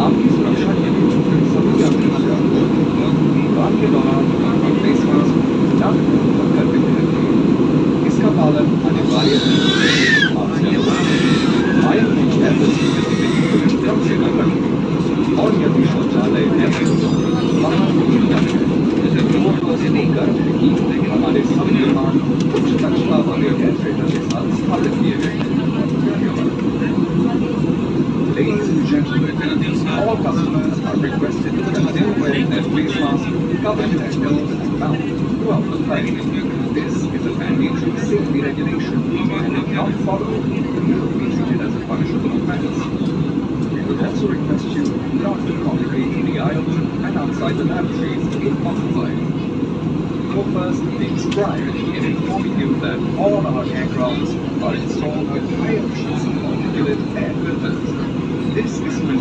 आपकी सुरक्षा के लिए सभी यात्रियों से उड़ान के दौरान फेस मास्क या करते हुए रखें। इसका पालन अनिवार्य है। आयु में कम से कम रखें और यदि शौचालय बाहर नहीं जाते गर्व है कि हमारे सभी विमान उच्च दक्षता वाले एयर फिल्टर के साथ स्थापित किए गए हैं। Ladies and gentlemen, all customers are requested to still wear their face mask covering their nose and mouth throughout the flight. This is a mandatory safety regulation, and if not followed, you will be treated as a punishable offense. We would also request you not to congregate in the aisles and outside the lavatories if possible. Go first takes pride in informing you that all our aircrafts are installed with high efficiency particulate air filters. This is to ensure